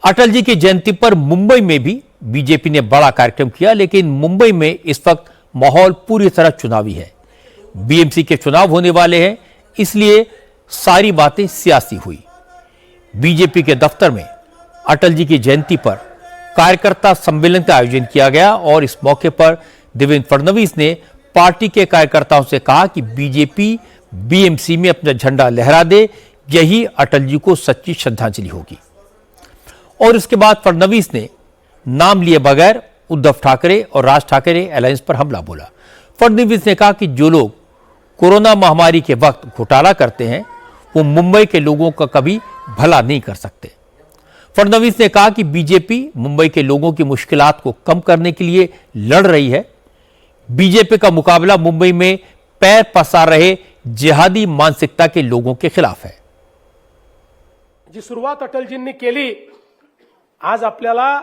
अटल जी की जयंती पर मुंबई में भी बीजेपी ने बड़ा कार्यक्रम किया, लेकिन मुंबई में इस वक्त माहौल पूरी तरह चुनावी है। बीएमसी के चुनाव होने वाले हैं, इसलिए सारी बातें सियासी हुई। बीजेपी के दफ्तर में अटल जी की जयंती पर कार्यकर्ता सम्मेलन का आयोजन किया गया और इस मौके पर देवेंद्र फडणवीस ने पार्टी के कार्यकर्ताओं से कहा कि बीजेपी बीएमसी में अपना झंडा लहरा दे, यही अटल जी को सच्ची श्रद्धांजलि होगी। और इसके बाद फडणवीस ने नाम लिए बगैर उद्धव ठाकरे और राज ठाकरे अलायंस पर हमला बोला। फडणवीस ने कहा कि जो लोग कोरोना महामारी के वक्त घोटाला करते हैं वो मुंबई के लोगों का कभी भला नहीं कर सकते। फडणवीस ने कहा कि बीजेपी मुंबई के लोगों की मुश्किलात को कम करने के लिए लड़ रही है। बीजेपी का मुकाबला मुंबई में पैर पसार रहे जिहादी मानसिकता के लोगों के खिलाफ है। जी सुरुवात अटलजींनी केली, आज आपल्याला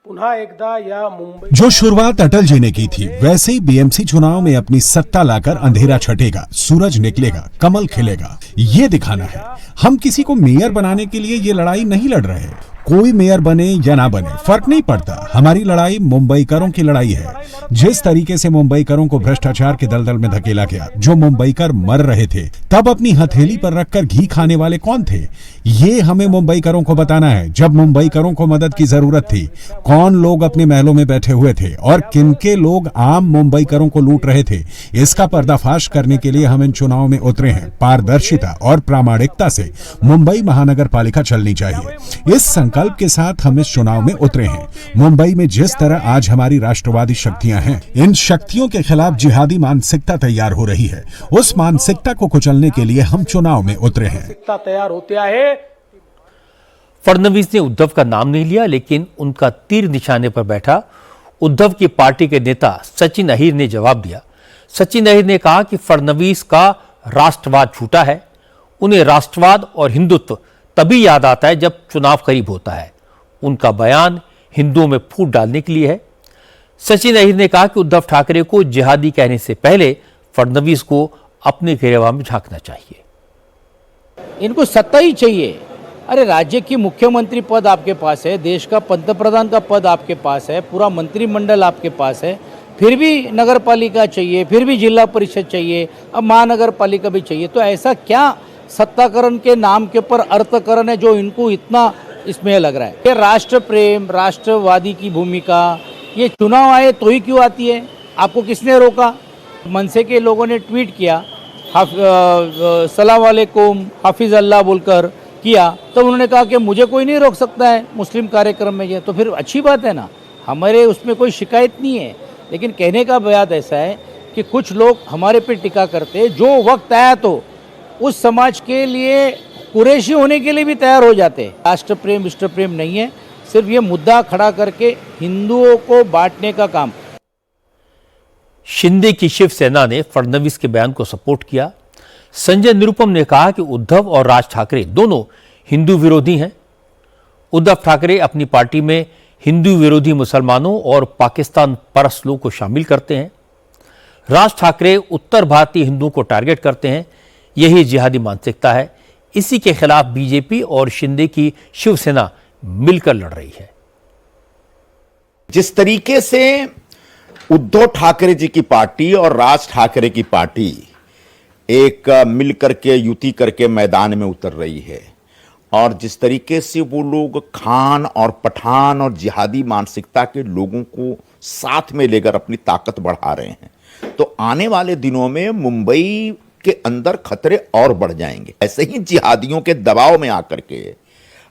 पुन्हा एकदा या मुंबई जो शुरुआत अटल जी ने की थी, वैसे ही बीएमसी चुनाव में अपनी सत्ता लाकर अंधेरा छटेगा, सूरज निकलेगा, कमल खिलेगा, ये दिखाना है। हम किसी को मेयर बनाने के लिए ये लड़ाई नहीं लड़ रहे। कोई मेयर बने या ना बने फर्क नहीं पड़ता। हमारी लड़ाई मुंबईकरों की लड़ाई है। जिस तरीके से मुंबईकरों को भ्रष्टाचार के दलदल में धकेला गया, जो मुंबईकर मर रहे थे, तब अपनी हथेली पर रखकर घी खाने वाले कौन थे, ये हमें मुंबईकरों को बताना है। जब मुंबईकरों को मदद की जरूरत थी, कौन लोग अपने महलों में बैठे हुए थे और किनके लोग आम मुंबईकरों को लूट रहे थे, इसका पर्दाफाश करने के लिए हम इन चुनाव में उतरे हैं। पारदर्शिता और प्रामाणिकता से मुंबई महानगर पालिका चलनी चाहिए। इस संकल्प के साथ हम इस चुनाव में उतरे हैं। मुंबई में जिस तरह आज हमारी राष्ट्रवादी शक्तियां हैं, इन शक्तियों के खिलाफ जिहादी मानसिकता तैयार हो रही है। उस मानसिकता को कुचलने के लिए हम चुनाव में उतरे हैं। तैयार होते आहे। फडणवीस ने उद्धव का नाम नहीं लिया, लेकिन उनका तीर निशाने पर बैठा उद्धव की पार्टी के नेता सचिन अहीर ने जवाब दिया। सचिन अहीर ने कहा कि फडणवीस का राष्ट्रवाद झूठा है। उन्हें राष्ट्रवाद और हिंदुत्व तभी याद आता है जब चुनाव करीब होता है। उनका बयान हिंदुओं में फूट डालने के लिए है। सचिन अहीर ने कहा कि उद्धव ठाकरे को जिहादी कहने से पहले फडणवीस को अपने गिरेबान में झांकना चाहिए। इनको सत्ता ही चाहिए। अरे राज्य की मुख्यमंत्री पद आपके पास है, देश का पंतप्रधान का पद आपके पास है, पूरा मंत्रिमंडल आपके पास है, फिर भी नगर पालिका चाहिए, फिर भी जिला परिषद चाहिए, अब महानगर पालिका भी चाहिए। तो ऐसा क्या सत्ताकरण के नाम के ऊपर अर्थकरण है जो इनको इतना इसमें लग रहा है? ये राष्ट्र प्रेम, राष्ट्रवादी की भूमिका ये चुनाव आए तो ही क्यों आती है? आपको किसने रोका? मनसे के लोगों ने ट्वीट किया, सलाम वालेकुम हाफिज अल्लाह बोलकर किया, तो उन्होंने कहा कि मुझे कोई नहीं रोक सकता है मुस्लिम कार्यक्रम में। ये तो फिर अच्छी बात है ना, हमारे उसमें कोई शिकायत नहीं है। लेकिन कहने का बात ऐसा है कि कुछ लोग हमारे पे टिका करते हैं, जो वक्त आया तो उस समाज के लिए कुरैशी होने के लिए भी तैयार हो जाते हैं। राष्ट्र प्रेम इष्ट प्रेम नहीं है, सिर्फ ये मुद्दा खड़ा करके हिंदुओं को बांटने का काम। शिंदे की शिवसेना ने फडणवीस के बयान को सपोर्ट किया। संजय निरुपम ने कहा कि उद्धव और राज ठाकरे दोनों हिंदू विरोधी हैं। उद्धव ठाकरे अपनी पार्टी में हिंदू विरोधी मुसलमानों और पाकिस्तान परस्त लोगों को शामिल करते हैं। राज ठाकरे उत्तर भारतीय हिंदुओं को टारगेट करते हैं। यही जिहादी मानसिकता है। इसी के खिलाफ बीजेपी और शिंदे की शिवसेना मिलकर लड़ रही है। जिस तरीके से उद्धव ठाकरे जी की पार्टी और राज ठाकरे की पार्टी एक मिलकर के युति करके मैदान में उतर रही है, और जिस तरीके से वो लोग खान और पठान और जिहादी मानसिकता के लोगों को साथ में लेकर अपनी ताकत बढ़ा रहे हैं, तो आने वाले दिनों में मुंबई के अंदर खतरे और बढ़ जाएंगे। ऐसे ही जिहादियों के दबाव में आकर के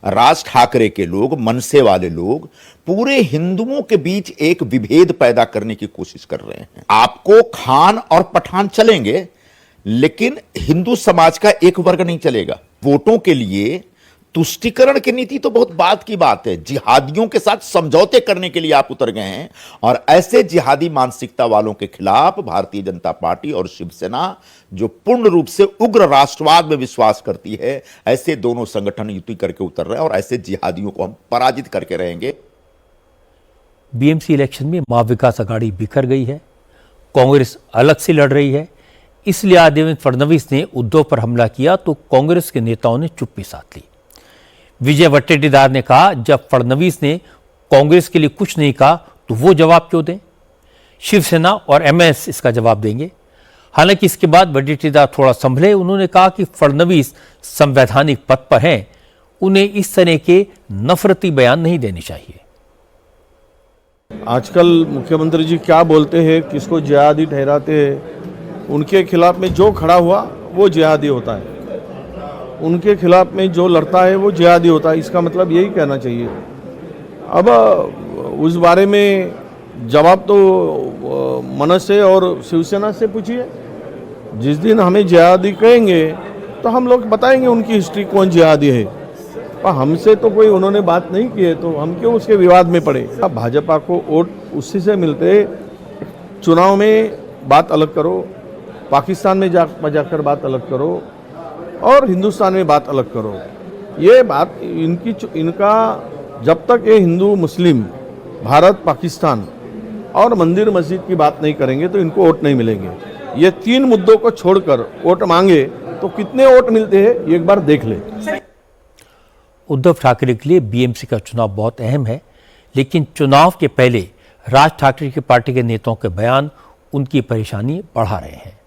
राज ठाकरे के लोग, मनसे वाले लोग पूरे हिंदुओं के बीच एक विभेद पैदा करने की कोशिश कर रहे हैं। आपको खान और पठान चलेंगे, लेकिन हिंदू समाज का एक वर्ग नहीं चलेगा। वोटों के लिए तुष्टिकरण की नीति तो बहुत बात की बात है, जिहादियों के साथ समझौते करने के लिए आप उतर गए हैं। और ऐसे जिहादी मानसिकता वालों के खिलाफ भारतीय जनता पार्टी और शिवसेना, जो पूर्ण रूप से उग्र राष्ट्रवाद में विश्वास करती है, ऐसे दोनों संगठन युति करके उतर रहे हैं और ऐसे जिहादियों को हम पराजित करके रहेंगे। बीएमसी इलेक्शन में महा विकास अघाड़ी बिखर गई है। कांग्रेस अलग से लड़ रही है। इसलिए देवेंद्र फडणवीस ने उद्धव पर हमला किया तो कांग्रेस के नेताओं ने चुप्पी साध ली। विजय वट्टेटीदार ने कहा, जब फडणवीस ने कांग्रेस के लिए कुछ नहीं कहा तो वो जवाब क्यों दें? शिवसेना और एमएस इसका जवाब देंगे। हालांकि इसके बाद वट्टेटीदार थोड़ा संभले। उन्होंने कहा कि फडणवीस संवैधानिक पद पर हैं, उन्हें इस तरह के नफरती बयान नहीं देने चाहिए। आजकल मुख्यमंत्री जी क्या बोलते हैं, किसको जिहादी ठहराते हैं, उनके खिलाफ में जो खड़ा हुआ वो जिहादी होता है, उनके खिलाफ में जो लड़ता है वो जिहादी होता है। इसका मतलब यही कहना चाहिए। अब उस बारे में जवाब तो मनस से और शिवसेना से पूछिए। जिस दिन हमें जिहादी कहेंगे तो हम लोग बताएंगे उनकी हिस्ट्री कौन जिहादी है। पर हमसे तो कोई उन्होंने बात नहीं की है, तो हम क्यों उसके विवाद में पड़े। अब भाजपा को वोट उसी से मिलते। चुनाव में बात अलग करो, पाकिस्तान में जाकर बात अलग करो और हिंदुस्तान में बात अलग करो। ये बात इनका जब तक ये हिंदू मुस्लिम भारत पाकिस्तान और मंदिर मस्जिद की बात नहीं करेंगे तो इनको वोट नहीं मिलेंगे। ये 3 मुद्दों को छोड़कर वोट मांगे तो कितने वोट मिलते हैं एक बार देख ले। उद्धव ठाकरे के लिए बीएमसी का चुनाव बहुत अहम है, लेकिन चुनाव के पहले राज ठाकरे की पार्टी के नेताओं के बयान उनकी परेशानी बढ़ा रहे हैं।